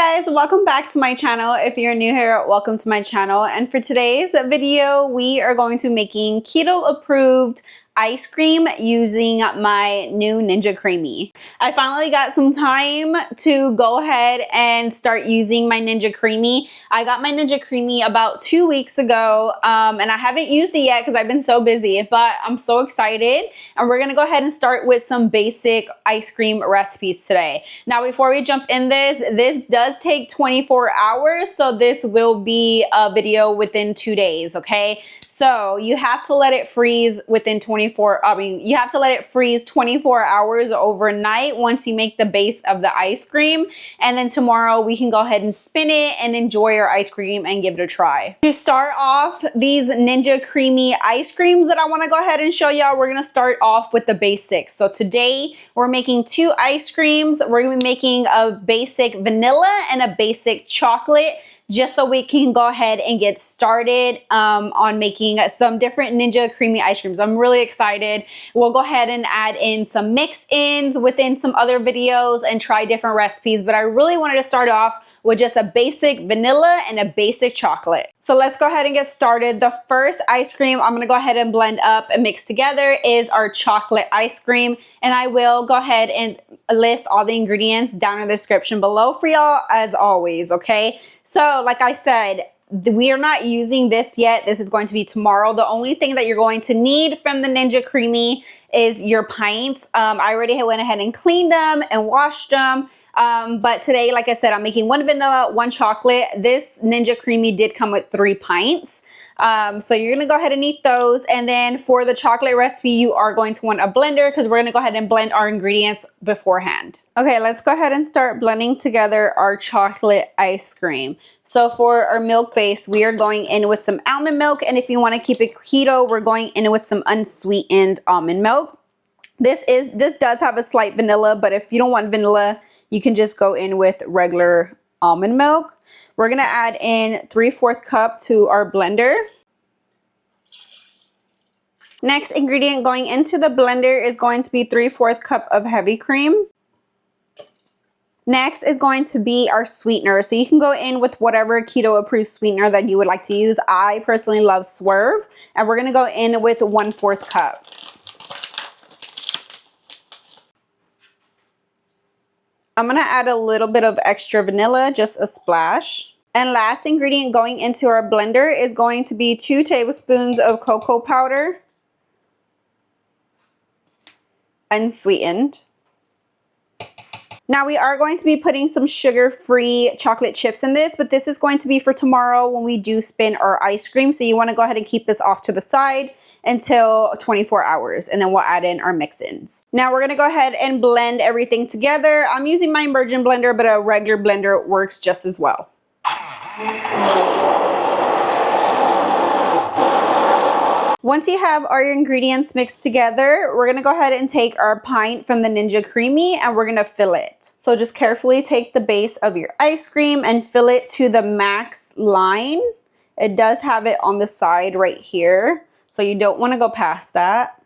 guys, welcome back to my channel. If you're new here, welcome to my channel. And for today's video, we are going to be making keto approved ice cream using my new Ninja Creami. I finally got some time to go ahead and start using my Ninja Creami. I got my Ninja Creami about 2 weeks ago and I haven't used it yet because I've been so busy, but I'm so excited. And we're gonna go ahead and start with some basic ice cream recipes today. Now, before we jump in this does take 24 hours, so this will be a video within 2 days, okay? So you have to let it freeze within 24 hours overnight once you make the base of the ice cream. And then tomorrow we can go ahead and spin it and enjoy our ice cream and give it a try. To start off these Ninja Creami ice creams that I want to go ahead and show y'all, we're going to start off with the basics. So today we're making 2 ice creams. We're going to be making a basic vanilla and a basic chocolate, just so we can go ahead and get started on making some different Ninja Creami ice creams. I'm really excited. We'll go ahead and add in some mix-ins within some other videos and try different recipes, but I really wanted to start off with just a basic vanilla and a basic chocolate. So let's go ahead and get started. The first ice cream I'm gonna go ahead and blend up and mix together is our chocolate ice cream, and I will go ahead and list all the ingredients down in the description below for y'all as always, okay? So like I said, we are not using this yet. This is going to be tomorrow. The only thing that you're going to need from the Ninja Creami is your pints. I already went ahead and cleaned them and washed them. But today, like I said, I'm making 1 vanilla, 1 chocolate. This Ninja Creami did come with 3 pints. So you're gonna go ahead and need those. And then for the chocolate recipe, you are going to want a blender because we're gonna go ahead and blend our ingredients beforehand. Okay, let's go ahead and start blending together our chocolate ice cream. So for our milk base, we are going in with some almond milk. And if you wanna keep it keto, we're going in with some unsweetened almond milk. This does have a slight vanilla, but if you don't want vanilla, you can just go in with regular almond milk. We're gonna add in 3/4 cup to our blender. Next ingredient going into the blender is going to be 3/4 cup of heavy cream. Next is going to be our sweetener. So you can go in with whatever keto approved sweetener that you would like to use. I personally love Swerve, and we're gonna go in with 1/4 cup. I'm gonna add a little bit of extra vanilla, just a splash. And last ingredient going into our blender is going to be 2 tablespoons of cocoa powder, unsweetened. Now we are going to be putting some sugar-free chocolate chips in this, but this is going to be for tomorrow when we do spin our ice cream. So you wanna go ahead and keep this off to the side until 24 hours, and then we'll add in our mix-ins. Now we're gonna go ahead and blend everything together. I'm using my immersion blender, but a regular blender works just as well. Once you have our ingredients mixed together, we're gonna go ahead and take our pint from the Ninja Creami and we're gonna fill it. So just carefully take the base of your ice cream and fill it to the max line. It does have it on the side right here, so you don't wanna go past that.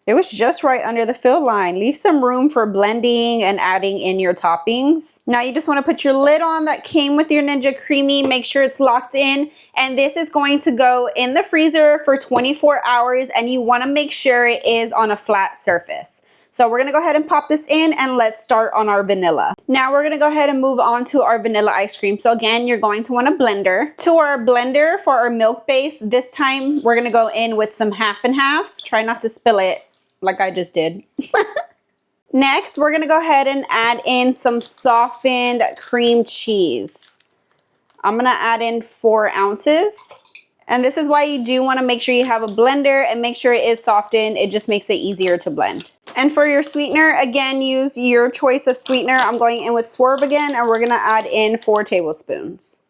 It was just right under the fill line. Leave some room for blending and adding in your toppings. Now you just want to put your lid on that came with your Ninja Creami. Make sure it's locked in. And this is going to go in the freezer for 24 hours. And you want to make sure it is on a flat surface. So we're going to go ahead and pop this in and let's start on our vanilla. Now we're going to go ahead and move on to our vanilla ice cream. So again, you're going to want a blender. To our blender for our milk base, this time we're going to go in with some 50 and 50. Try not to spill it like I just did. Next, we're gonna go ahead and add in some softened cream cheese. I'm gonna add in 4 ounces. And this is why you do wanna make sure you have a blender and make sure it is softened. It just makes it easier to blend. And for your sweetener, again, use your choice of sweetener. I'm going in with Swerve again, and we're gonna add in 4 tablespoons.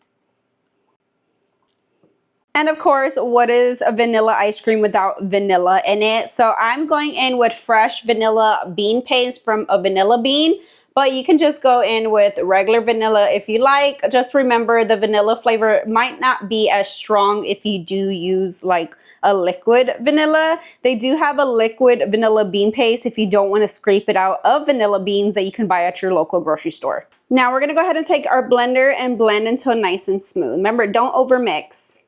And of course, what is a vanilla ice cream without vanilla in it? So I'm going in with fresh vanilla bean paste from a vanilla bean. but you can just go in with regular vanilla if you like. Just remember the vanilla flavor might not be as strong if you do use like a liquid vanilla. They do have a liquid vanilla bean paste if you don't want to scrape it out of vanilla beans that you can buy at your local grocery store. Now we're gonna go ahead and take our blender and blend until nice and smooth. Remember, don't overmix.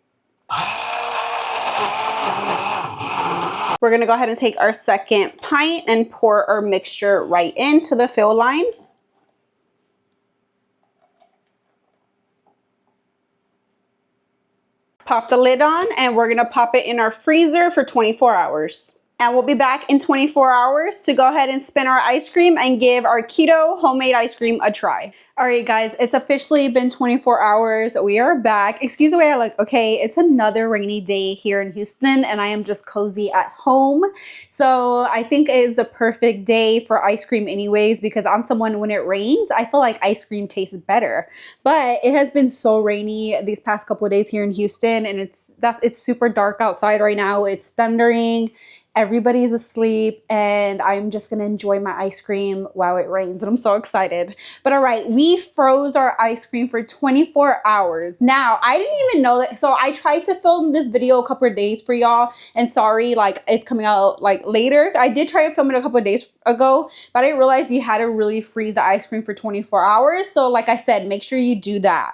We're gonna go ahead and take our second pint and pour our mixture right into the fill line. Pop the lid on and we're gonna pop it in our freezer for 24 hours. And we'll be back in 24 hours to go ahead and spin our ice cream and give our keto homemade ice cream a try. All right, guys, it's officially been 24 hours. We are back. Excuse the way I look. Okay, it's another rainy day here in Houston and I am just cozy at home. So I think it is the perfect day for ice cream anyways, because I'm someone, when it rains, I feel like ice cream tastes better. But it has been so rainy these past couple of days here in Houston, and it's super dark outside right now. It's thundering. Everybody's asleep and I'm just gonna enjoy my ice cream while it rains, and I'm so excited. But all right, we froze our ice cream for 24 hours. Now, I didn't even know that. So I tried to film this video a couple of days for y'all, and sorry, like it's coming out like later. I did try to film it a couple of days ago, but I didn't realize you had to really freeze the ice cream for 24 hours. So like I said, make sure you do that.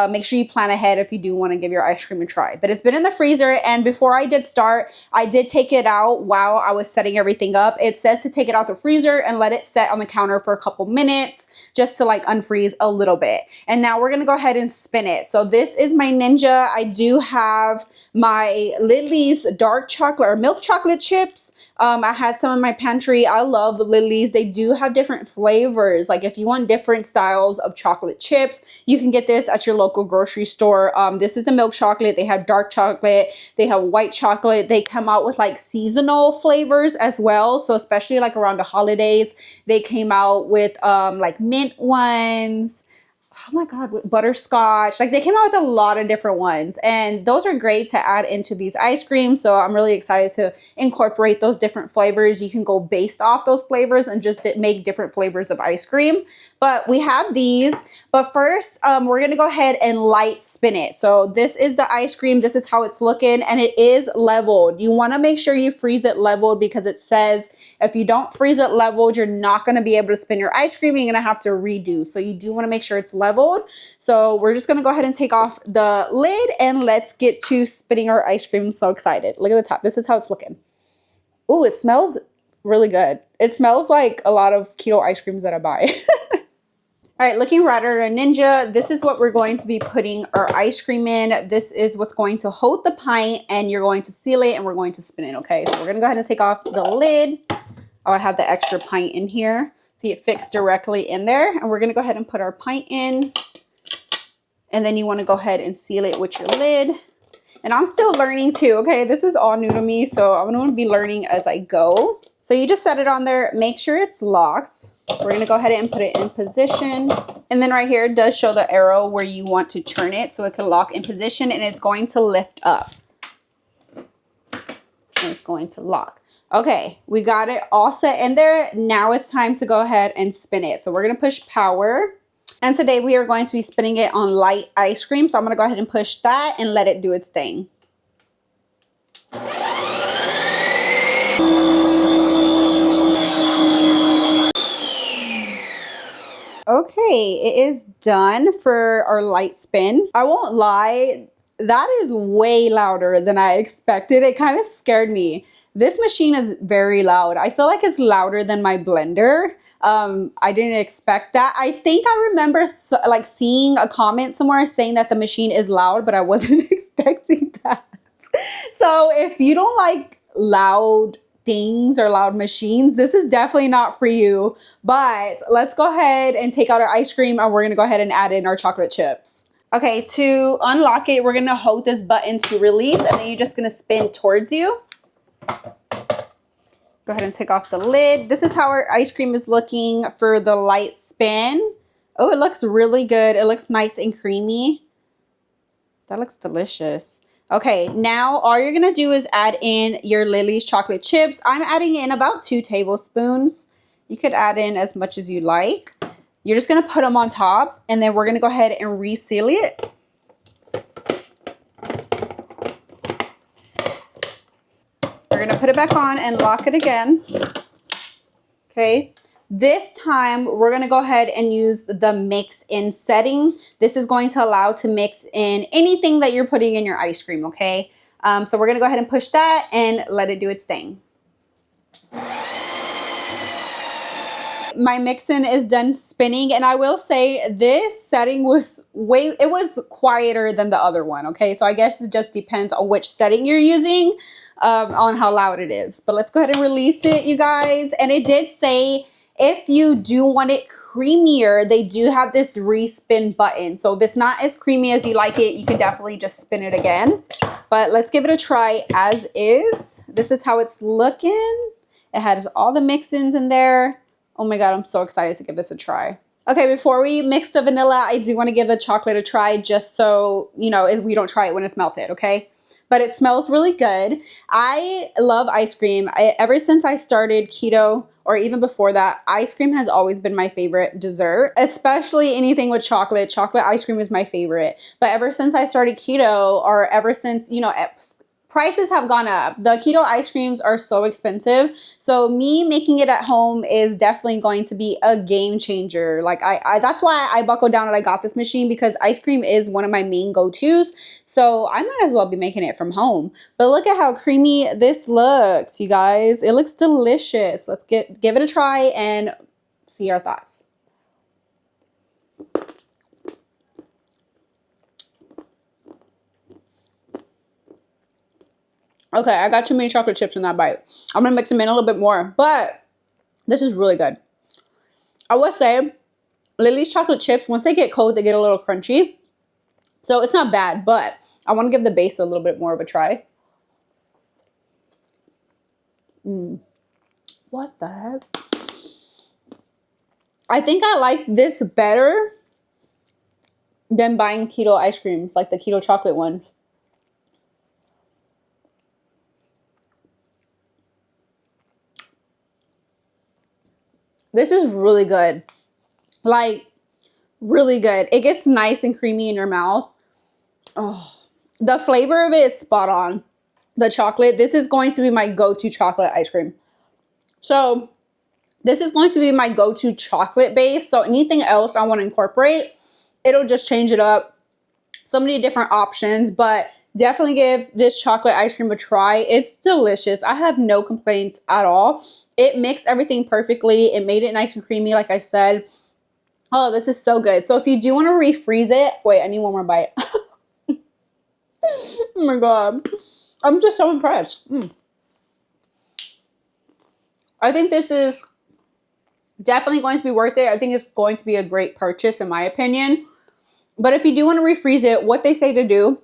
Make sure you plan ahead if you do want to give your ice cream a try. But it's been in the freezer, and before I did start, I did take it out while I was setting everything up. It says to take it out the freezer and let it set on the counter for a couple minutes just to like unfreeze a little bit. And now we're gonna go ahead and spin it. So this is my Ninja. I do have my Lily's dark chocolate or milk chocolate chips. I had some in my pantry. I love Lily's. They do have different flavors. Like if you want different styles of chocolate chips, you can get this at your local grocery store. This is a milk chocolate. They have dark chocolate. They have white chocolate. They come out with like seasonal flavors as well. So especially like around the holidays, they came out with like mint ones. Oh my God, with butterscotch. Like they came out with a lot of different ones, and those are great to add into these ice creams. So I'm really excited to incorporate those different flavors. You can go based off those flavors and just make different flavors of ice cream. But we have these, but first we're gonna go ahead and light spin it. So this is the ice cream. This is how it's looking, and it is leveled. You wanna make sure you freeze it leveled, because it says if you don't freeze it leveled, you're not gonna be able to spin your ice cream. You're gonna have to redo. So you do wanna make sure it's leveled. So we're just gonna go ahead and take off the lid and let's get to spinning our ice cream. I'm so excited. Look at the top. This is how it's looking. Oh, it smells really good. It smells like a lot of keto ice creams that I buy. All right, looking right at our Ninja, this is what we're going to be putting our ice cream in. This is what's going to hold the pint, and you're going to seal it and we're going to spin it, okay? So we're gonna go ahead and take off the lid. Oh, I have the extra pint in here. See, it fits directly in there, and we're gonna go ahead and put our pint in, and then you wanna go ahead and seal it with your lid. And I'm still learning too, okay? This is all new to me, so I'm gonna be learning as I go. So you just set it on there, make sure it's locked. We're gonna go ahead and put it in position. And then right here, it does show the arrow where you want to turn it so it can lock in position, and it's going to lift up. And it's going to lock. Okay, we got it all set in there. Now it's time to go ahead and spin it. So we're gonna push power. And today we are going to be spinning it on light ice cream. So I'm gonna go ahead and push that and let it do its thing. Okay, it is done for our light spin. I won't lie, that is way louder than I expected. It kind of scared me. This machine is very loud. I feel like it's louder than my blender. I didn't expect that. I think I remember like seeing a comment somewhere saying that the machine is loud, but I wasn't expecting that. So if you don't like loud things or loud machines, this is definitely not for you. But let's go ahead and take out our ice cream, and we're gonna go ahead and add in our chocolate chips. Okay, to unlock it, we're gonna hold this button to release, and then you're just gonna spin towards you. Go ahead and take off the lid. This is how our ice cream is looking for the light spin. Oh, it looks really good. It looks nice and creamy. That looks delicious. Okay, now all you're gonna do is add in your Lily's chocolate chips. I'm adding in about 2 tablespoons. You could add in as much as you like. You're just gonna put them on top, and then we're gonna go ahead and reseal it. We're gonna put it back on and lock it again. Okay. This time, we're gonna go ahead and use the mix in setting. This is going to allow to mix in anything that you're putting in your ice cream, okay? So we're gonna go ahead and push that and let it do its thing. My mixing is done spinning, and I will say this setting was it was quieter than the other one, okay? So I guess it just depends on which setting you're using, on how loud it is. But let's go ahead and release it, you guys. And it did say if you do want it creamier, they do have this respin button. So if it's not as creamy as you like it, you can definitely just spin it again. But let's give it a try as is. This is how it's looking. It has all the mix-ins in there. Oh my God, I'm so excited to give this a try. Okay, before we mix the vanilla, I do want to give the chocolate a try just so, you know, we don't try it when it's melted, okay? But it smells really good. I love ice cream. Ever since I started keto, or even before that, ice cream has always been my favorite dessert, especially anything with chocolate. Chocolate ice cream is my favorite. But ever since I started keto, or ever since, you know, prices have gone up. The keto ice creams are so expensive. So me making it at home is definitely going to be a game changer. Like that's why I buckled down and I got this machine, because ice cream is one of my main go-tos. So I might as well be making it from home. But look at how creamy this looks, you guys. It looks delicious. Let's give it a try and see our thoughts. Okay, I got too many chocolate chips in that bite. I'm gonna mix them in a little bit more, but this is really good. I would say Lily's chocolate chips, once they get cold, they get a little crunchy. So it's not bad, but I want to give the base a little bit more of a try. What the heck? I think I like this better than buying keto ice creams, like the keto chocolate ones. This is really good. Like, really good. It gets nice and creamy in your mouth. Oh, the flavor of it is spot on. The chocolate, this is going to be my go-to chocolate ice cream. So this is going to be my go-to chocolate base. So anything else I want to incorporate, it'll just change it up. So many different options, but definitely give this chocolate ice cream a try. It's delicious. I have no complaints at all. It mixed everything perfectly. It made it nice and creamy, like I said. Oh, this is so good. So if you do want to refreeze it, wait, I need one more bite. Oh my God. I'm just so impressed. I think this is definitely going to be worth it. I think it's going to be a great purchase in my opinion. But if you do want to refreeze it, what they say to do,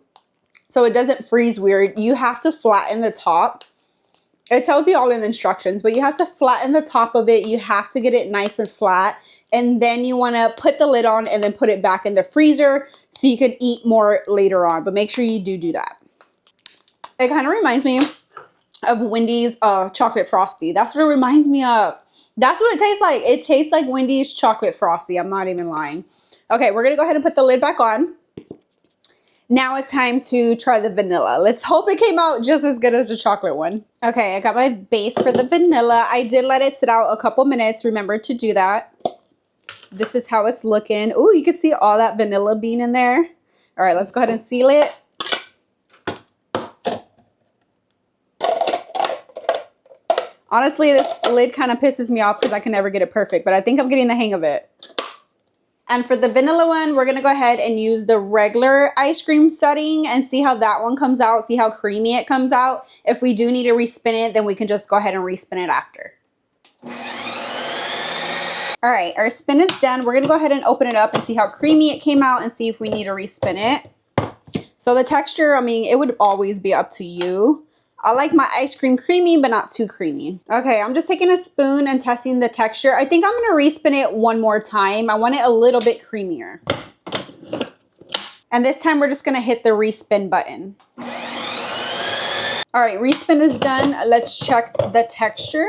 so it doesn't freeze weird, you have to flatten the top. It tells you all in the instructions, but you have to flatten the top of it. You have to get it nice and flat. And then you want to put the lid on and then put it back in the freezer so you can eat more later on. But make sure you do that. It kind of reminds me of Wendy's chocolate frosty. That's what it reminds me of. That's what it tastes like. It tastes like Wendy's chocolate frosty. I'm not even lying. Okay, we're going to go ahead and put the lid back on. Now it's time to try the vanilla. Let's hope it came out just as good as the chocolate one. Okay, I got my base for the vanilla. I did let it sit out a couple minutes. Remember to do that. This is how it's looking. Ooh, you can see all that vanilla bean in there. All right, let's go ahead and seal it. Honestly, this lid kind of pisses me off because I can never get it perfect, but I think I'm getting the hang of it. And for the vanilla one, we're going to go ahead and use the regular ice cream setting and see how that one comes out, see how creamy it comes out. If we do need to respin it, then we can just go ahead and respin it after. All right, our spin is done. We're going to go ahead and open it up and see how creamy it came out and see if we need to respin it. So the texture, I mean, it would always be up to you. I like my ice cream creamy, but not too creamy. Okay, I'm just taking a spoon and testing the texture. I think I'm gonna respin it one more time. I want it a little bit creamier. And this time we're just gonna hit the respin button. All right, respin is done. Let's check the texture.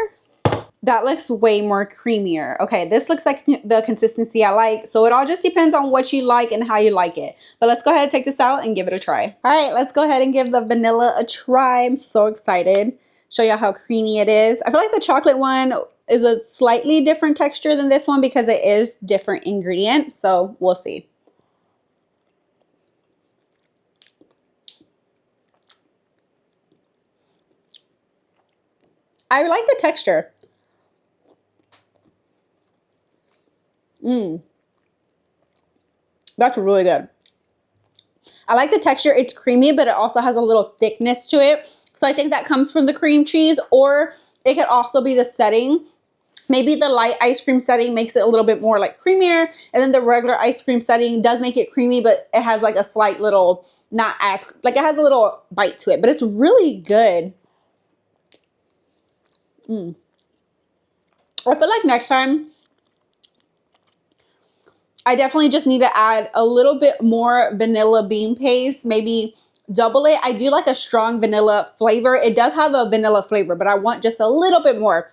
That looks way more creamier. Okay, this looks like the consistency I like. So it all just depends on what you like and how you like it. But let's go ahead and take this out and give it a try. All right, let's go ahead and give the vanilla a try. I'm so excited. Show you how creamy it is. I feel like the chocolate one is a slightly different texture than this one because it is different ingredients. So we'll see. I like the texture. That's really good. I like the texture. It's creamy, but it also has a little thickness to it. So I think that comes from the cream cheese, or it could also be the setting. Maybe the light ice cream setting makes it a little bit more like creamier, and then the regular ice cream setting does make it creamy, but it has like a slight little, not as, like it has a little bite to it, but it's really good. I feel like next time, I definitely just need to add a little bit more vanilla bean paste, maybe double it. I do like a strong vanilla flavor. It does have a vanilla flavor, but I want just a little bit more.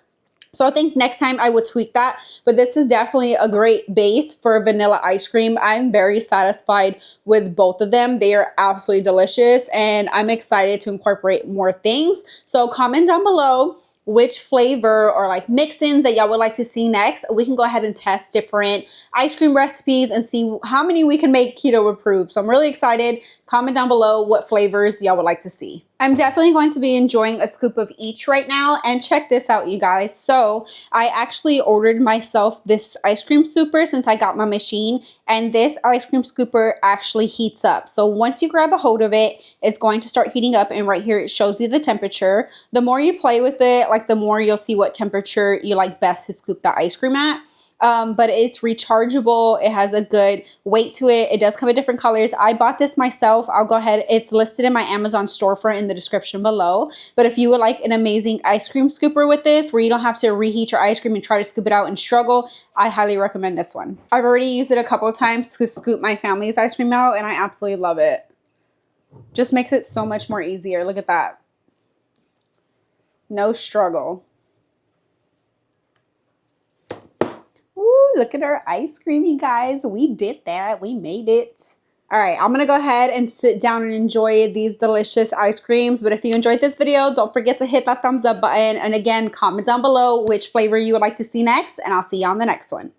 So I think next time I would tweak that, but this is definitely a great base for vanilla ice cream. I'm very satisfied with both of them. They are absolutely delicious, and I'm excited to incorporate more things. So comment down below which flavor or like mix-ins that y'all would like to see next. We can go ahead and test different ice cream recipes and see how many we can make keto approved. So I'm really excited. Comment down below what flavors y'all would like to see. I'm definitely going to be enjoying a scoop of each right now, and check this out, you guys. So I actually ordered myself this ice cream scooper since I got my machine, and this ice cream scooper actually heats up. So once you grab a hold of it, it's going to start heating up, and right here it shows you the temperature. The more you play with it, like the more you'll see what temperature you like best to scoop the ice cream at. But it's rechargeable. It has a good weight to it. It does come in different colors. I bought this myself. I'll go ahead. It's listed in my Amazon storefront in the description below. But if you would like an amazing ice cream scooper with this, where you don't have to reheat your ice cream and try to scoop it out and struggle, I highly recommend this one. I've already used it a couple of times to scoop my family's ice cream out, and I absolutely love it. Just makes it so much more easier. Look at that. No struggle. Ooh, look at our ice cream, you guys. We did that. We made it. All right, I'm going to go ahead and sit down and enjoy these delicious ice creams. But if you enjoyed this video, don't forget to hit that thumbs up button. And again, comment down below which flavor you would like to see next, and I'll see you on the next one.